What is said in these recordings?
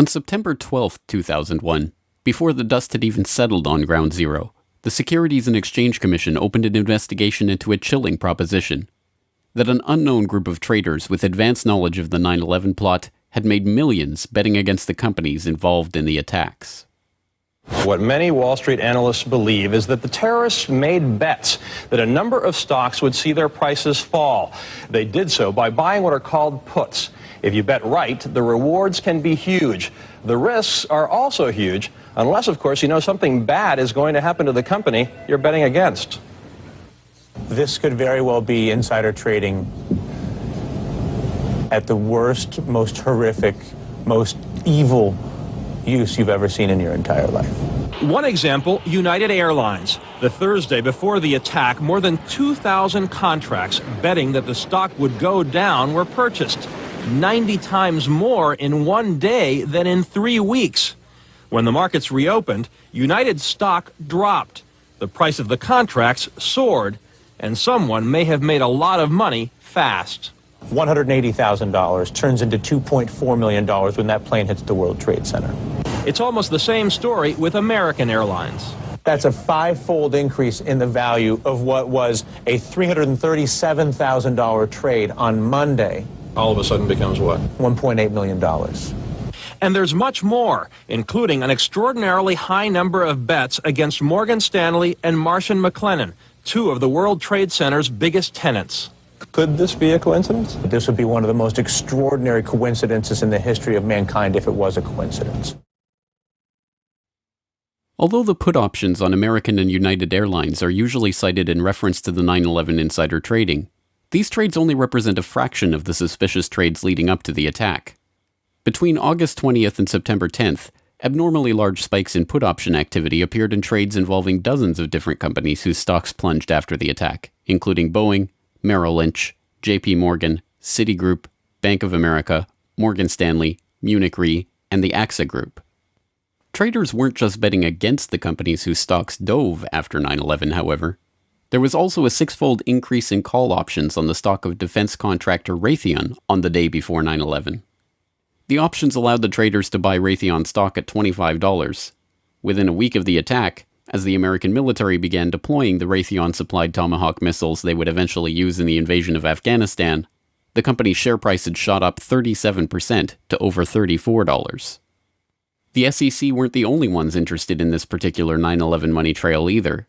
On September 12, 2001, before the dust had even settled on Ground Zero, the Securities and Exchange Commission opened an investigation into a chilling proposition: that an unknown group of traders with advanced knowledge of the 9/11 plot had made millions betting against the companies involved in the attacks. What many Wall Street analysts believe is that the terrorists made bets that a number of stocks would see their prices fall. They did so by buying what are called puts. If you bet right, the rewards can be huge. The risks are also huge, unless, of course, you know something bad is going to happen to the company you're betting against. This could very well be insider trading at the worst, most horrific, most evil use you've ever seen in your entire life. One example, United Airlines. The Thursday before the attack, more than 2,000 contracts betting that the stock would go down were purchased. 90 times more in one day than in 3 weeks. When the markets reopened, United's stock dropped. The price of the contracts soared, and someone may have made a lot of money fast. $180,000 turns into $2.4 million when that plane hits the World Trade Center. It's almost the same story with American Airlines. That's a five-fold increase in the value of what was a $337,000 trade on Monday. All of a sudden becomes what? $1.8 million. And there's much more, including an extraordinarily high number of bets against Morgan Stanley and Marsh & McLennan, two of the World Trade Center's biggest tenants. Could this be a coincidence? This would be one of the most extraordinary coincidences in the history of mankind if it was a coincidence. Although the put options on American and United Airlines are usually cited in reference to the 9/11 insider trading, these trades only represent a fraction of the suspicious trades leading up to the attack. Between August 20th and September 10th, abnormally large spikes in put option activity appeared in trades involving dozens of different companies whose stocks plunged after the attack, including Boeing, Merrill Lynch, JP Morgan, Citigroup, Bank of America, Morgan Stanley, Munich Re, and the AXA Group. Traders weren't just betting against the companies whose stocks dove after 9/11, however. There was also a six-fold increase in call options on the stock of defense contractor Raytheon on the day before 9/11. The options allowed the traders to buy Raytheon stock at $25. Within a week of the attack, as the American military began deploying the Raytheon-supplied Tomahawk missiles they would eventually use in the invasion of Afghanistan, the company's share price had shot up 37% to over $34. The SEC weren't the only ones interested in this particular 9/11 money trail either.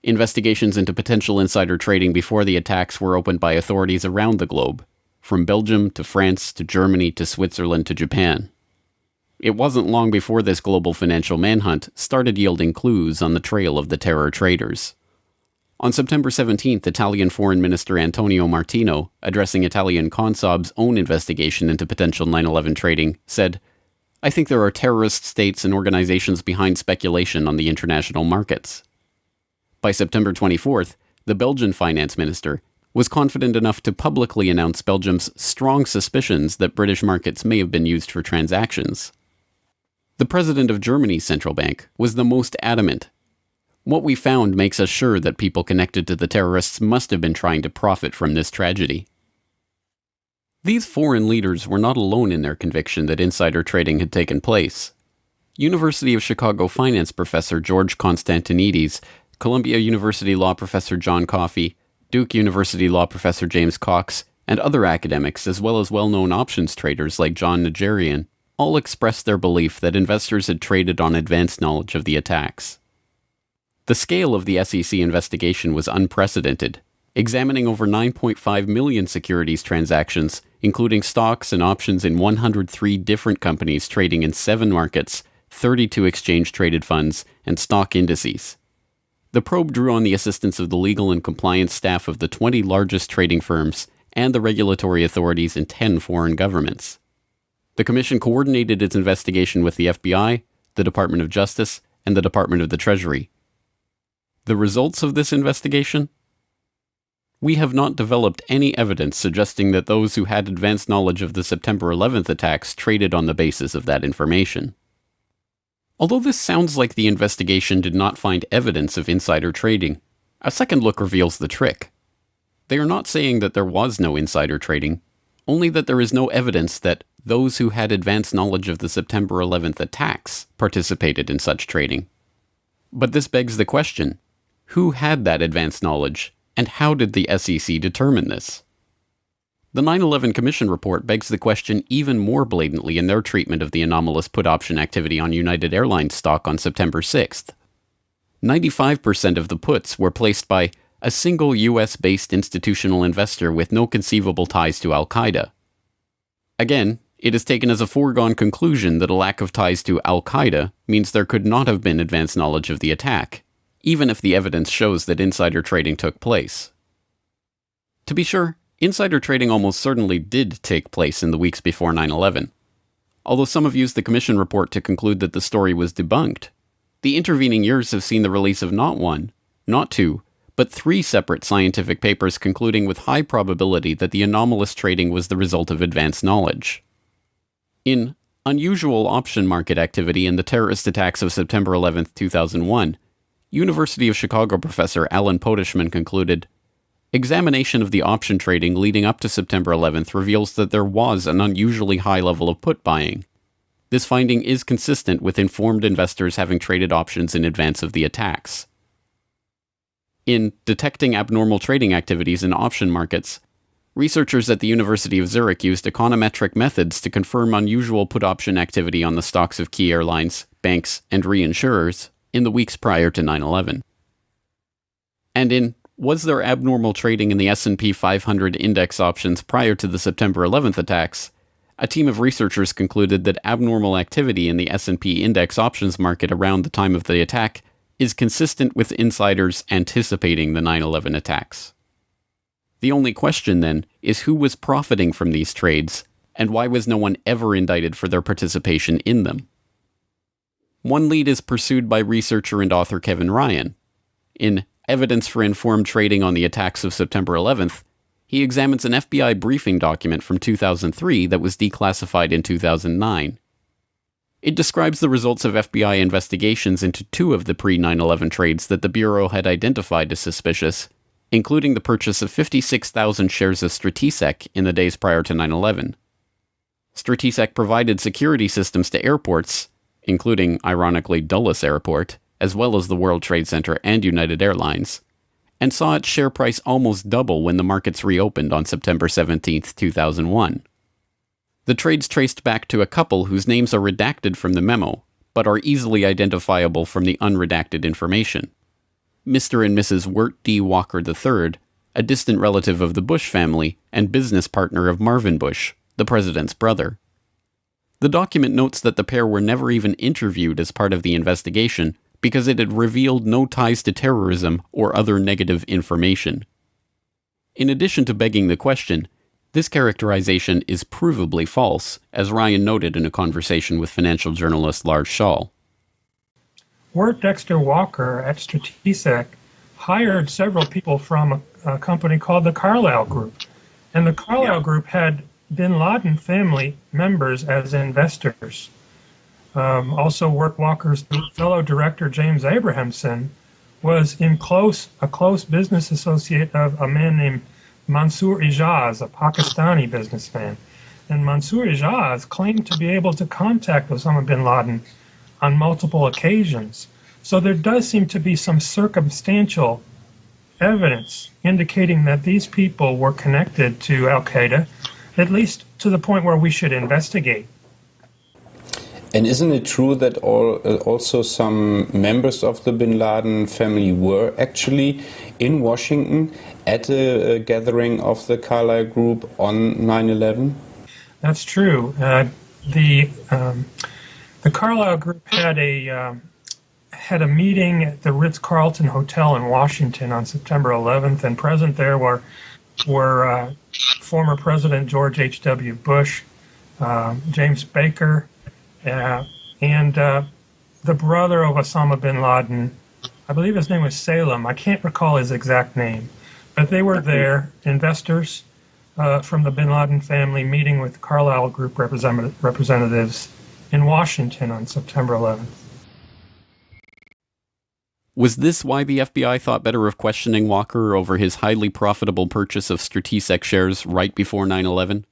Investigations into potential insider trading before the attacks were opened by authorities around the globe, from Belgium to France to Germany to Switzerland to Japan. It wasn't long before this global financial manhunt started yielding clues on the trail of the terror traders. On September 17th, Italian Foreign Minister Antonio Martino, addressing Italian Consob's own investigation into potential 9/11 trading, said, "I think there are terrorist states and organizations behind speculation on the international markets." By September 24th, the Belgian finance minister was confident enough to publicly announce Belgium's strong suspicions that British markets may have been used for transactions. The president of Germany's central bank was the most adamant. "What we found makes us sure that people connected to the terrorists must have been trying to profit from this tragedy." These foreign leaders were not alone in their conviction that insider trading had taken place. University of Chicago finance professor George Constantinides, Columbia University law professor John Coffey, Duke University law professor James Cox, and other academics, as well as well-known options traders like John Najarian, all expressed their belief that investors had traded on advanced knowledge of the attacks. The scale of the SEC investigation was unprecedented, examining over 9.5 million securities transactions, including stocks and options in 103 different companies trading in 7 markets, 32 exchange-traded funds, and stock indices. The probe drew on the assistance of the legal and compliance staff of the 20 largest trading firms and the regulatory authorities in 10 foreign governments. The Commission coordinated its investigation with the FBI, the Department of Justice, and the Department of the Treasury. The results of this investigation? We have not developed any evidence suggesting that those who had advanced knowledge of the September 11th attacks traded on the basis of that information. Although this sounds like the investigation did not find evidence of insider trading, a second look reveals the trick. They are not saying that there was no insider trading, only that there is no evidence that those who had advanced knowledge of the September 11th attacks participated in such trading. But this begs the question, who had that advanced knowledge, and how did the SEC determine this? The 9/11 Commission report begs the question even more blatantly in their treatment of the anomalous put option activity on United Airlines stock on September 6th. 95% of the puts were placed by a single US-based institutional investor with no conceivable ties to Al-Qaeda. Again, it is taken as a foregone conclusion that a lack of ties to Al-Qaeda means there could not have been advanced knowledge of the attack, even if the evidence shows that insider trading took place. To be sure, insider trading almost certainly did take place in the weeks before 9/11. Although some have used the Commission report to conclude that the story was debunked, the intervening years have seen the release of not one, not two, but 3 separate scientific papers concluding with high probability that the anomalous trading was the result of advanced knowledge. In Unusual Option Market Activity in the Terrorist Attacks of September 11, 2001, University of Chicago professor Alan Potishman concluded, examination of the option trading leading up to September 11th reveals that there was an unusually high level of put buying. This finding is consistent with informed investors having traded options in advance of the attacks. In Detecting Abnormal Trading Activities in Option Markets, researchers at the University of Zurich used econometric methods to confirm unusual put option activity on the stocks of key airlines, banks, and reinsurers in the weeks prior to 9/11. And in Was There Abnormal Trading in the S&P 500 Index Options Prior to the September 11th Attacks, a team of researchers concluded that abnormal activity in the S&P Index Options market around the time of the attack is consistent with insiders anticipating the 9/11 attacks. The only question, then, is who was profiting from these trades, and why was no one ever indicted for their participation in them? One lead is pursued by researcher and author Kevin Ryan. In Evidence for Informed Trading on the Attacks of September 11th, he examines an FBI briefing document from 2003 that was declassified in 2009. It describes the results of FBI investigations into 2 of the pre-9/11 trades that the Bureau had identified as suspicious, including the purchase of 56,000 shares of Stratesec in the days prior to 9/11. Stratesec provided security systems to airports, including, ironically, Dulles Airport, as well as the World Trade Center and United Airlines, and saw its share price almost double when the markets reopened on September 17, 2001. The trades traced back to a couple whose names are redacted from the memo, but are easily identifiable from the unredacted information. Mr. and Mrs. Wirt D. Walker III, a distant relative of the Bush family and business partner of Marvin Bush, the president's brother. The document notes that the pair were never even interviewed as part of the investigation because it had revealed no ties to terrorism or other negative information. In addition to begging the question, this characterization is provably false, as Ryan noted in a conversation with financial journalist Lars Schall. Wirt Dexter Walker at Stratesec hired several people from a company called the Carlyle Group. And the Carlyle Group had bin Laden family members as investors. Also, Wirt Walker's fellow director, James Abrahamson, was a close business associate of a man named Mansour Ijaz, a Pakistani businessman. And Mansour Ijaz claimed to be able to contact Osama bin Laden on multiple occasions. So there does seem to be some circumstantial evidence indicating that these people were connected to Al-Qaeda, at least to the point where we should investigate. And isn't it true that also some members of the bin Laden family were actually in Washington at a gathering of the Carlyle Group on 9/11? That's true. The Carlyle Group had a meeting at the Ritz-Carlton Hotel in Washington on September 11th, and present there were former President George H.W. Bush, James Baker, and the brother of Osama bin Laden. I believe his name was Salem. I can't recall his exact name. But they were there, investors from the bin Laden family, meeting with Carlyle Group representatives in Washington on September 11th. Was this why the FBI thought better of questioning Walker over his highly profitable purchase of Stratesec shares right before 9/11?